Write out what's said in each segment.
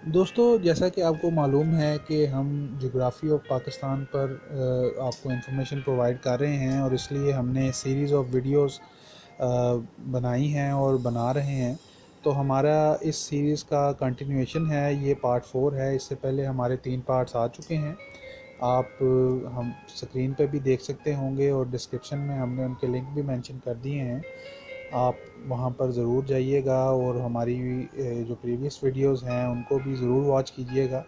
दोस्तों, जैसा कि आपको मालूम है कि हम जोग्राफ़ी ऑफ पाकिस्तान पर आपको इन्फॉर्मेशन प्रोवाइड कर रहे हैं और इसलिए हमने सीरीज़ ऑफ वीडियोस बनाई हैं और बना रहे हैं। तो हमारा इस सीरीज़ का कंटिन्यूएशन है, ये पार्ट 4 है। इससे पहले हमारे 3 पार्ट्स आ चुके हैं। आप हम स्क्रीन पे भी देख सकते होंगे और डिस्क्रिप्शन में हमने उनके लिंक भी मेंशन कर दिए हैं। आप वहाँ पर ज़रूर जाइएगा और हमारी जो प्रीवियस वीडियोस हैं उनको भी ज़रूर वॉच कीजिएगा।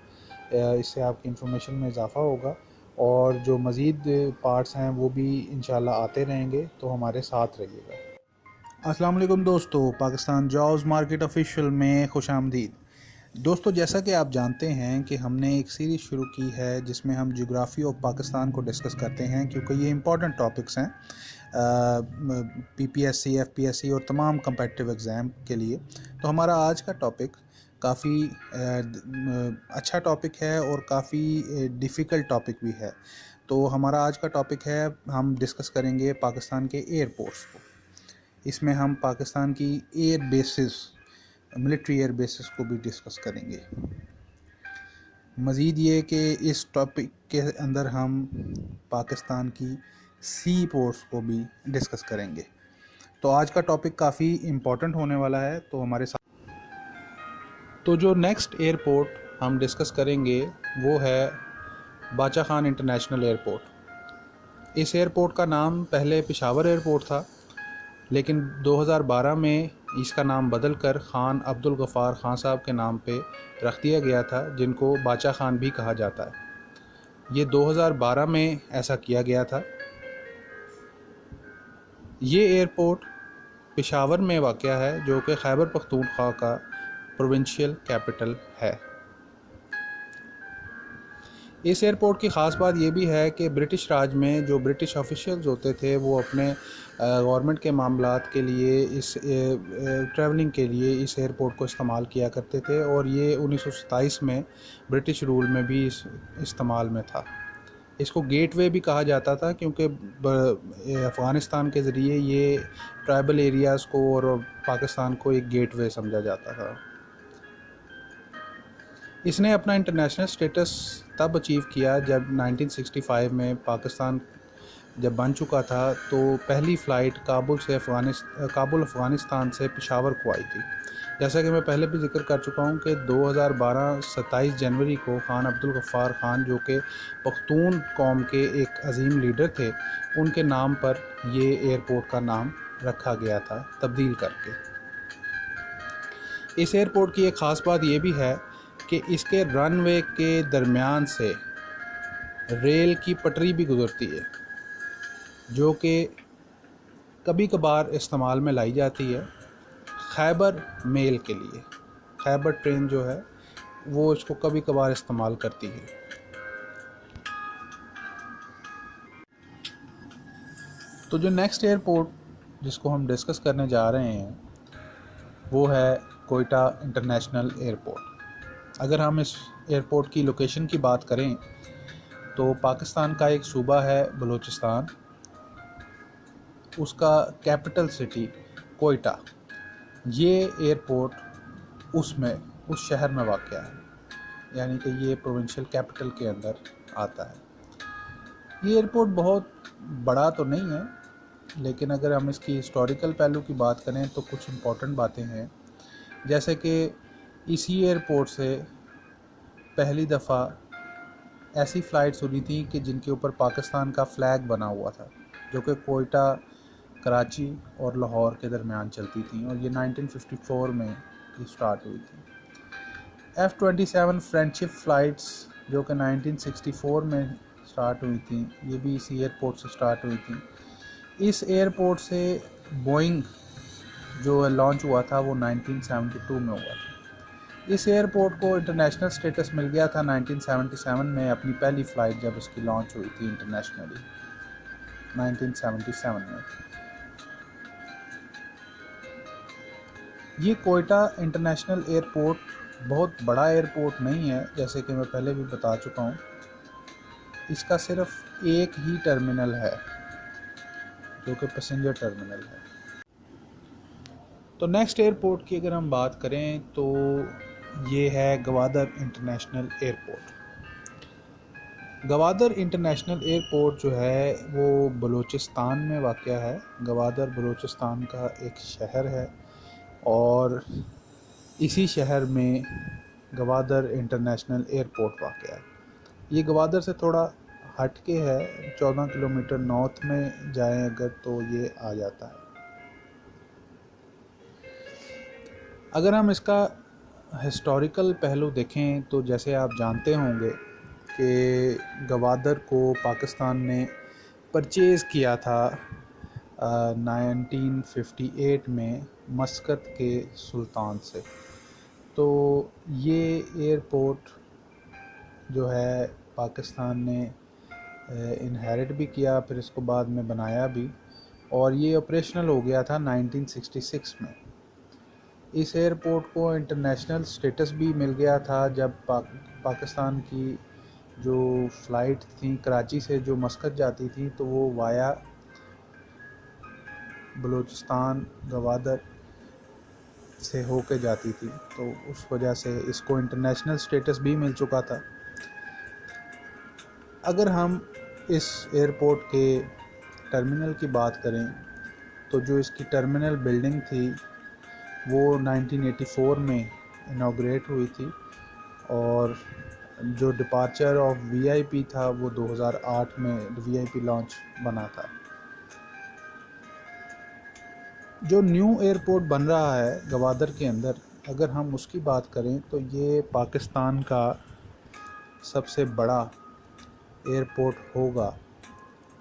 इससे आपकी इन्फॉर्मेशन में इजाफ़ा होगा और जो मज़ीद पार्ट्स हैं वो भी इंशाल्लाह आते रहेंगे, तो हमारे साथ रहिएगा। अस्सलाम वालेकुम दोस्तों, पाकिस्तान जॉब्स मार्केट ऑफिशियल में खुशामदीद। दोस्तों, जैसा कि आप जानते हैं कि हमने एक सीरीज़ शुरू की है जिसमें हम ज्योग्राफ़ी ऑफ पाकिस्तान को डिस्कस करते हैं, क्योंकि ये इंपॉर्टेंट टॉपिक्स हैं पीपीएससी, एफपीएससी और तमाम कम्पिटिटिव एग्ज़ाम के लिए। तो हमारा आज का टॉपिक काफ़ी अच्छा टॉपिक है और काफ़ी डिफ़िकल्ट टॉपिक भी है। तो हमारा आज का टॉपिक है, हम डिस्कस करेंगे पाकिस्तान के एयरपोर्ट्स को। इसमें हम पाकिस्तान की air bases, military air bases को भी डिस्कस करेंगे। मज़ीद ये कि इस टॉपिक के अंदर हम पाकिस्तान की सी पोर्ट्स को भी डिस्कस करेंगे। तो आज का टॉपिक काफ़ी इम्पोर्टेंट होने वाला है, तो हमारे साथ। तो जो नेक्स्ट एयरपोर्ट हम डिस्कस करेंगे वो है बाचा खान इंटरनेशनल एयरपोर्ट। इस एयरपोर्ट का नाम पहले पेशावर एयरपोर्ट था, लेकिन 2012 में इसका नाम बदलकर खान अब्दुल गफ़ार खान साहब के नाम पे रख दिया गया था, जिनको बाचा खान भी कहा जाता है। ये 2012 में ऐसा किया गया था। ये एयरपोर्ट पेशावर में वाक़या है, जो कि खैबर पख्तूनख्वा का प्रोविंशियल कैपिटल है। इस एयरपोर्ट की ख़ास बात यह भी है कि ब्रिटिश राज में जो ब्रिटिश ऑफिशियल्स होते थे वो अपने गवर्नमेंट के मामलात के लिए, इस ट्रैवलिंग के लिए इस एयरपोर्ट को इस्तेमाल किया करते थे, और ये 1927 में ब्रिटिश रूल में भी इस्तेमाल में था। इसको गेटवे भी कहा जाता था, क्योंकि अफ़गानिस्तान के ज़रिए ये ट्राइबल एरियाज़ को और पाकिस्तान को एक गेटवे समझा जाता था। इसने अपना इंटरनेशनल स्टेटस तब अचीव किया जब 1965 में पाकिस्तान जब बन चुका था, तो पहली फ़्लाइट काबुल अफ़गानिस्तान से पेशावर को आई थी। जैसा कि मैं पहले भी जिक्र कर चुका हूँ कि 2012 27 जनवरी को खान अब्दुल गफ़ार खान, जो कि पख्तून कौम के एक अजीम लीडर थे, उनके नाम पर ये एयरपोर्ट का नाम रखा गया था तब्दील करके। इस एयरपोर्ट की एक ख़ास बात ये भी है कि इसके रनवे के दरमियान से रेल की पटरी भी गुजरती है, जो कि कभी कभार इस्तेमाल में लाई जाती है खैबर मेल के लिए। खैबर ट्रेन जो है वो इसको कभी कभार इस्तेमाल करती है। तो जो नेक्स्ट एयरपोर्ट जिसको हम डिस्कस करने जा रहे हैं वो है कोयटा इंटरनेशनल एयरपोर्ट। अगर हम इस एयरपोर्ट की लोकेशन की बात करें तो पाकिस्तान का एक सूबा है बलूचिस्तान, उसका कैपिटल सिटी कोयटा। ये एयरपोर्ट उस शहर में वाक़या है, यानी कि ये प्रोविंशियल कैपिटल के अंदर आता है। ये एयरपोर्ट बहुत बड़ा तो नहीं है, लेकिन अगर हम इसकी हिस्टोरिकल पहलू की बात करें तो कुछ इम्पोर्टेंट बातें हैं। जैसे कि इसी एयरपोर्ट से पहली दफ़ा ऐसी फ़्लाइट्स हुई थी कि जिनके ऊपर पाकिस्तान का फ़्लैग बना हुआ था, जो कि कोयटा, कराची और लाहौर के दरमियान चलती थी, और ये 1954 में ये स्टार्ट हुई थी। F-27 फ्रेंडशिप फ़्लाइट्स जो कि 1964 में स्टार्ट हुई थी, ये भी इसी एयरपोर्ट से स्टार्ट हुई थी। इस एयरपोर्ट से बोइंग जो लॉन्च हुआ था वो 1972 में हुआ था। इस एयरपोर्ट को इंटरनेशनल स्टेटस मिल गया था 1977 में, अपनी पहली फ़्लाइट जब इसकी लॉन्च हुई थी इंटरनेशनली 1977 में। ये कोयटा इंटरनेशनल एयरपोर्ट बहुत बड़ा एयरपोर्ट नहीं है, जैसे कि मैं पहले भी बता चुका हूँ। इसका सिर्फ एक ही टर्मिनल है, जो कि पैसेंजर टर्मिनल है। तो नेक्स्ट एयरपोर्ट की अगर हम बात करें तो ये है Gwadar international airport. Gwadar international airport जो है वो बलूचिस्तान में वाक़या है। गवादर बलूचिस्तान का एक शहर है और इसी शहर में गवादर इंटरनेशनल एयरपोर्ट वाक़या है। ये गवादर से थोड़ा हट के है, 14 किलोमीटर नॉर्थ में जाएं अगर तो ये आ जाता है। अगर हम इसका हिस्टोरिकल पहलू देखें तो जैसे आप जानते होंगे कि गवादर को पाकिस्तान ने परचेज़ किया था 1958 में मस्कत के सुल्तान से। तो ये एयरपोर्ट जो है पाकिस्तान ने इनहेरिट भी किया, फिर इसको बाद में बनाया भी, और ये ऑपरेशनल हो गया था 1966 में। इस एयरपोर्ट को इंटरनेशनल स्टेटस भी मिल गया था जब पाकिस्तान की जो फ़्लाइट थी कराची से जो मस्कत जाती थी तो वो वाया बलूचिस्तान गवादर से होके जाती थी, तो उस वजह से इसको इंटरनेशनल स्टेटस भी मिल चुका था। अगर हम इस एयरपोर्ट के टर्मिनल की बात करें तो जो इसकी टर्मिनल बिल्डिंग थी वो 1984 में इनॉग्रेट हुई थी और जो डिपार्चर ऑफ वीआईपी था वो 2008 में वीआईपी लॉन्च बना था। जो न्यू एयरपोर्ट बन रहा है गवादर के अंदर, अगर हम उसकी बात करें तो ये पाकिस्तान का सबसे बड़ा एयरपोर्ट होगा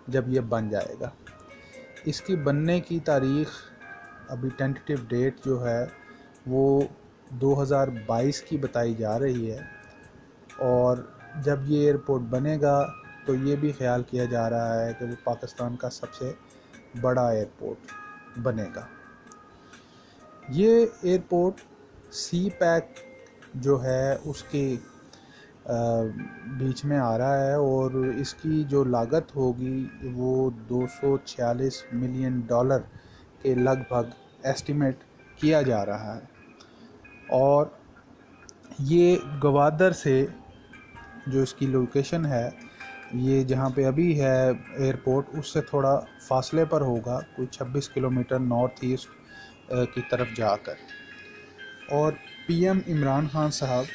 जब ये बन जाएगा। इसकी बनने की तारीख़ अभी टेंटेटिव डेट जो है वो 2022 की बताई जा रही है और जब ये एयरपोर्ट बनेगा तो ये भी ख्याल किया जा रहा है कि वो पाकिस्तान का सबसे बड़ा एयरपोर्ट बनेगा। ये एयरपोर्ट सी पैक जो है उसके बीच में आ रहा है और इसकी जो लागत होगी वो 246 मिलियन डॉलर के लगभग एस्टिमेट किया जा रहा है। और ये गवादर से जो इसकी लोकेशन है, ये जहाँ पे अभी है एयरपोर्ट, उससे थोड़ा फासले पर होगा, कोई 26 किलोमीटर नॉर्थ ईस्ट की तरफ जाकर। और पीएम इमरान खान साहब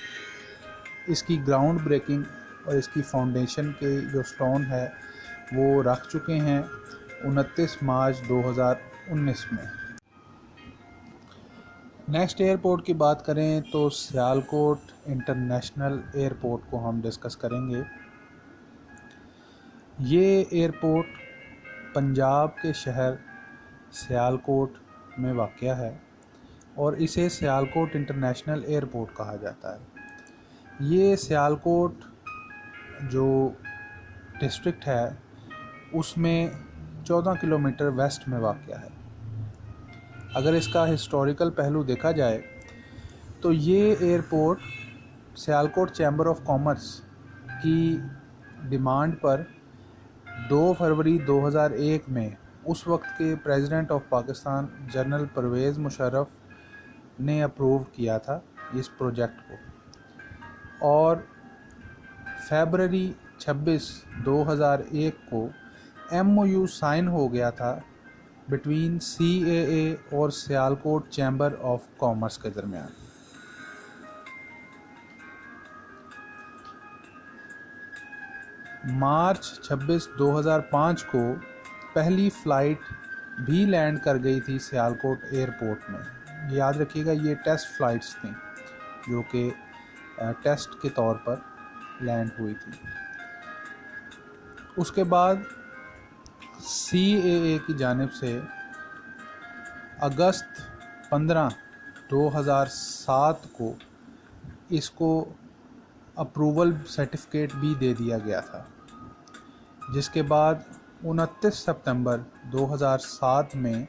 इसकी ग्राउंड ब्रेकिंग और इसकी फाउंडेशन के जो स्टोन है वो रख चुके हैं 29 मार्च 2019 में। नेक्स्ट एयरपोर्ट की बात करें तो सियालकोट इंटरनेशनल एयरपोर्ट को हम डिस्कस करेंगे। ये एयरपोर्ट पंजाब के शहर सियालकोट में वाक़या है और इसे सियालकोट इंटरनेशनल एयरपोर्ट कहा जाता है। ये सियालकोट जो डिस्ट्रिक्ट है उसमें 14 किलोमीटर वेस्ट में वाक़या है। अगर इसका हिस्टोरिकल पहलू देखा जाए तो ये airport Sialkot chamber of commerce की डिमांड पर 2 फरवरी 2001 में उस वक्त के president of Pakistan general Pervez Musharraf ने अप्रूव किया था इस प्रोजेक्ट को और फरवरी 26, 2001 को MOU साइन हो गया था बिटवीन CAA और सियालकोट चैम्बर ऑफ कॉमर्स के दरमियान। मार्च 26, 2005 को पहली फ़्लाइट भी लैंड कर गई थी सियालकोट एयरपोर्ट में। याद रखिएगा ये टेस्ट फ़्लाइट्स थी जो कि टेस्ट के तौर पर लैंड हुई थी। उसके बाद CAA की जानिब से अगस्त 15, 2007 को इसको अप्रूवल सर्टिफिकेट भी दे दिया गया था, जिसके बाद 29 सितंबर 2007 में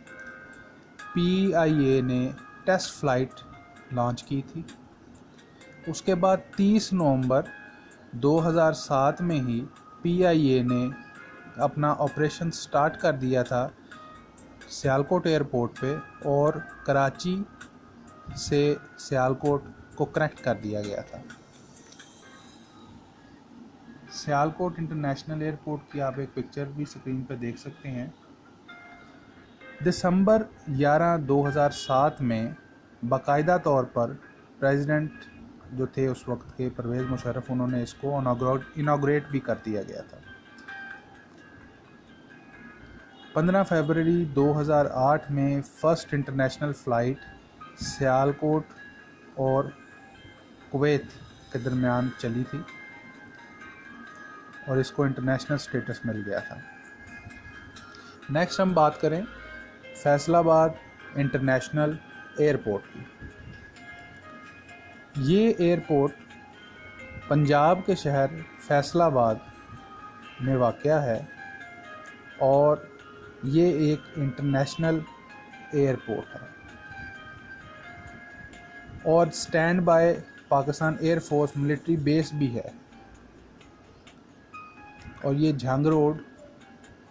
PIA ने टेस्ट फ़्लाइट लॉन्च की थी। उसके बाद 30 नवंबर 2007 में ही PIA ने अपना ऑपरेशन स्टार्ट कर दिया था सियालकोट एयरपोर्ट पे और कराची से सियालकोट इसको कनेक्ट कर दिया गया था। सियालकोट इंटरनेशनल एयरपोर्ट की आप एक पिक्चर भी स्क्रीन पर देख सकते हैं। दिसंबर 11, 2007 में बाकायदा तौर पर प्रेसिडेंट जो थे उस वक्त के परवेज़ मुशर्रफ, उन्होंने इसको इनाग्रेट भी कर दिया गया था। 15 फरवरी 2008 में फ़र्स्ट इंटरनेशनल फ़्लाइट सियालकोट और कुवैत के दरमियान चली थी और इसको इंटरनेशनल स्टेटस मिल गया था। नेक्स्ट हम बात करें फैसलाबाद इंटरनेशनल एयरपोर्ट की। ये एयरपोर्ट पंजाब के शहर फैसलाबाद में वाक़या है और ये एक इंटरनेशनल एयरपोर्ट है और stand by Pakistan air force military base भी है और ये झंग रोड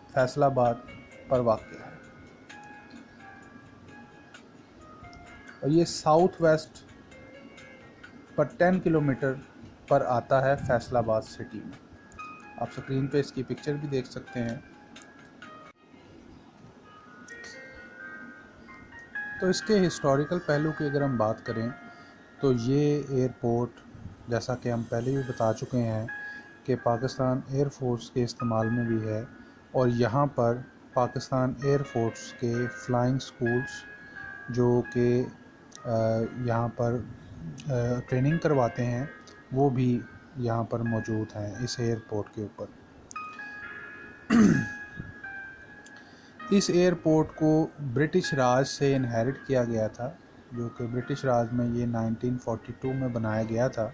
फैसलाबाद पर वाक़या है और ये साउथ वेस्ट पर 10 किलोमीटर पर आता है फैसलाबाद सिटी में। आप स्क्रीन पे इसकी पिक्चर भी देख सकते हैं। तो इसके हिस्टोरिकल पहलू की अगर हम बात करें तो ये एयरपोर्ट, जैसा कि हम पहले भी बता चुके हैं कि पाकिस्तान एयरफोर्स के इस्तेमाल में भी है और यहाँ पर पाकिस्तान एयरफोर्स के फ़्लाइंग स्कूल्स जो कि यहाँ पर ट्रेनिंग करवाते हैं वो भी यहाँ पर मौजूद हैं इस एयरपोर्ट के ऊपर। इस एयरपोर्ट को ब्रिटिश राज से इनहेरिट किया गया था, जो कि ब्रिटिश राज में ये 1942 में बनाया गया था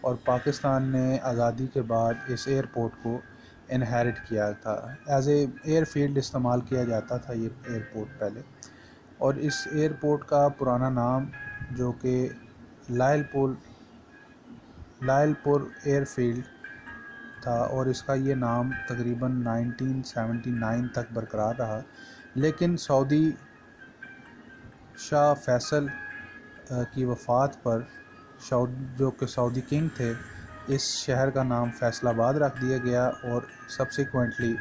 और पाकिस्तान ने आज़ादी के बाद इस एयरपोर्ट को इनहेरिट किया था। एज ए एयरफील्ड इस्तेमाल किया जाता था ये एयरपोर्ट पहले। और इस एयरपोर्ट का पुराना नाम जो कि लायलपुर एयरफील्ड था और इसका ये नाम तकरीबन 1979 तक बरकरार रहा, लेकिन सऊदी शाह फैसल की वफ़ात पर जो कि सऊदी किंग थे, इस शहर का नाम फैसलाबाद रख दिया गया और सब्सिक्वेंटली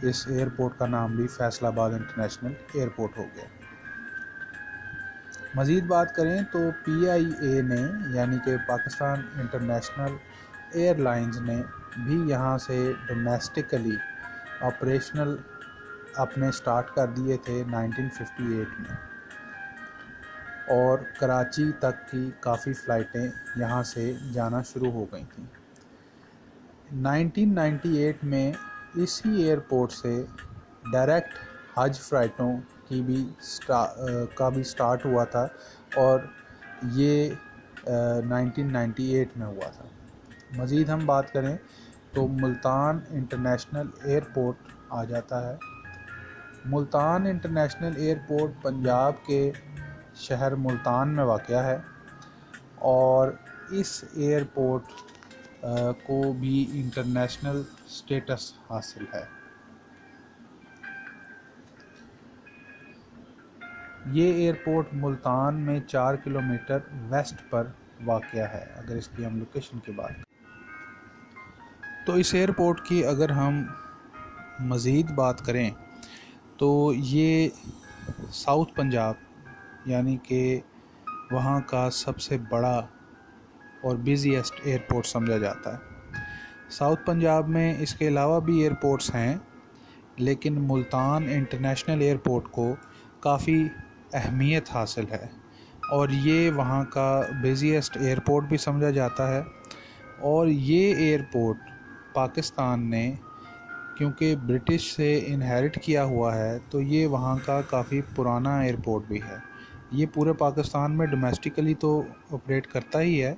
इस एयरपोर्ट का नाम भी फैसलाबाद इंटरनेशनल एयरपोर्ट हो गया। मज़ीद बात करें तो PIA ने यानी कि पाकिस्तान इंटरनेशनल एयरलाइंस ने भी यहाँ से डोमेस्टिकली ऑपरेशनल अपने स्टार्ट कर दिए थे 1958 में और कराची तक की काफ़ी फ़्लाइटें यहाँ से जाना शुरू हो गई थी। 1998 में इसी एयरपोर्ट से डायरेक्ट हज फ़्लाइटों की भी स्टार्ट हुआ था और ये 1998 में हुआ था। मज़ीद हम बात करें तो मुल्तान इंटरनेशनल एयरपोर्ट आ जाता है। मुल्तान इंटरनेशनल एयरपोर्ट पंजाब के शहर मुल्तान में वाक़या है और इस एयरपोर्ट को भी इंटरनेशनल स्टेटस हासिल है। ये एयरपोर्ट मुल्तान में 4 किलोमीटर वेस्ट पर वाक़या है। अगर इसकी हम लोकेशन की बात तो इस एयरपोर्ट की अगर हम मज़ीद बात करें तो ये साउथ पंजाब यानी कि वहाँ का सबसे बड़ा और बिज़ीएस्ट एयरपोर्ट समझा जाता है। साउथ पंजाब में इसके अलावा भी एयरपोर्ट्स हैं, लेकिन मुल्तान इंटरनेशनल एयरपोर्ट को काफ़ी अहमियत हासिल है और ये वहाँ का बिज़ीएस्ट एयरपोर्ट भी समझा जाता है। और ये एयरपोर्ट पाकिस्तान ने क्योंकि ब्रिटिश से इनहेरिट किया हुआ है तो ये वहाँ का काफ़ी पुराना एयरपोर्ट भी है। ये पूरे पाकिस्तान में डोमेस्टिकली तो ऑपरेट करता ही है,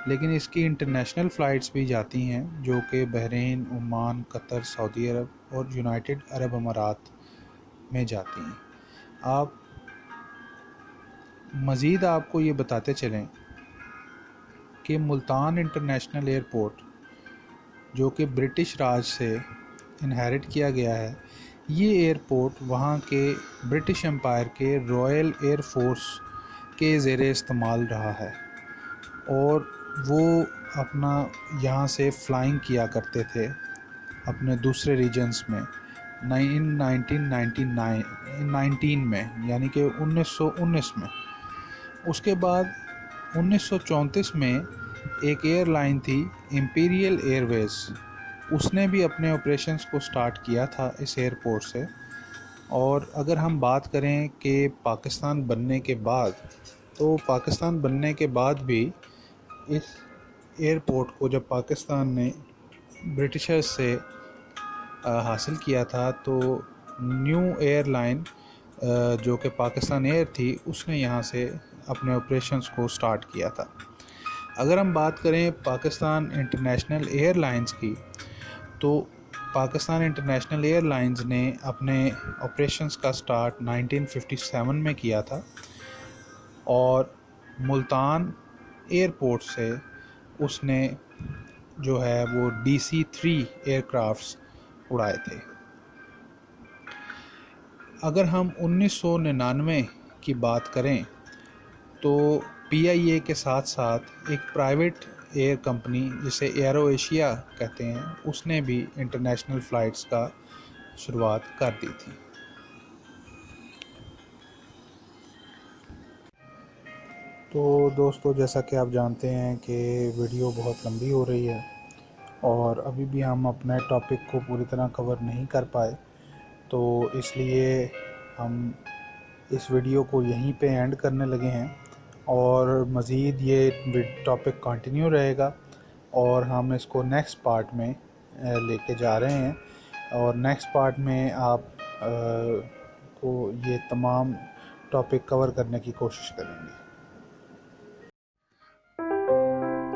लेकिन इसकी इंटरनेशनल फ़्लाइट्स भी जाती हैं जो कि बहरीन, ओमान, कतर, सऊदी अरब और यूनाइटेड अरब अमारात में जाती हैं। आप मज़ीद आपको ये बताते चलें कि मुल्तान इंटरनेशनल एयरपोर्ट जो कि ब्रिटिश राज से इनहेरिट किया गया है, ये एयरपोर्ट वहाँ के ब्रिटिश एम्पायर के रॉयल एयर फोर्स के ज़ेरे इस्तेमाल रहा है और वो अपना यहाँ से फ्लाइंग किया करते थे अपने दूसरे रीजन्स में 1919 में, यानी कि 1919 में। उसके बाद 1934 में एक एयरलाइन थी इंपीरियल एयरवेज, उसने भी अपने ऑपरेशंस को स्टार्ट किया था इस एयरपोर्ट से। और अगर हम बात करें कि पाकिस्तान बनने के बाद, तो पाकिस्तान बनने के बाद भी इस एयरपोर्ट को जब पाकिस्तान ने ब्रिटिशर्स से हासिल किया था, तो न्यू एयरलाइन जो कि पाकिस्तान एयर थी, उसने यहाँ से अपने ऑपरेशंस को स्टार्ट किया था। अगर हम बात करें पाकिस्तान इंटरनेशनल एयरलाइंस की, तो पाकिस्तान इंटरनेशनल एयरलाइंस ने अपने ऑपरेशंस का स्टार्ट 1957 में किया था और मुल्तान एयरपोर्ट से उसने जो है वो DC-3 एयरक्राफ्ट्स उड़ाए थे। अगर हम 1999 की बात करें, तो PIA के साथ साथ एक प्राइवेट एयर कंपनी जिसे एरो एशिया कहते हैं, उसने भी इंटरनेशनल फ़्लाइट्स का शुरुआत कर दी थी। तो दोस्तों, जैसा कि आप जानते हैं कि वीडियो बहुत लंबी हो रही है और अभी भी हम अपने टॉपिक को पूरी तरह कवर नहीं कर पाए, तो इसलिए हम इस वीडियो को यहीं पे एंड करने लगे हैं और मज़ीद ये टॉपिक कंटिन्यू रहेगा और हम इसको नेक्स्ट पार्ट में लेके जा रहे हैं और नेक्स्ट पार्ट में आप को ये तमाम टॉपिक कवर करने की कोशिश करेंगे।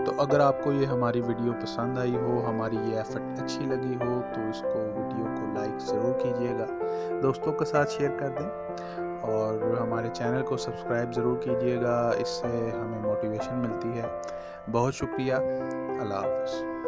तो अगर आपको ये हमारी वीडियो पसंद आई हो, हमारी ये एफर्ट अच्छी लगी हो, तो इसको वीडियो को लाइक ज़रूर कीजिएगा, दोस्तों के साथ शेयर कर दें और हमारे चैनल को सब्सक्राइब ज़रूर कीजिएगा, इससे हमें मोटिवेशन मिलती है। बहुत शुक्रिया। अल्लाह हाफ़िज़।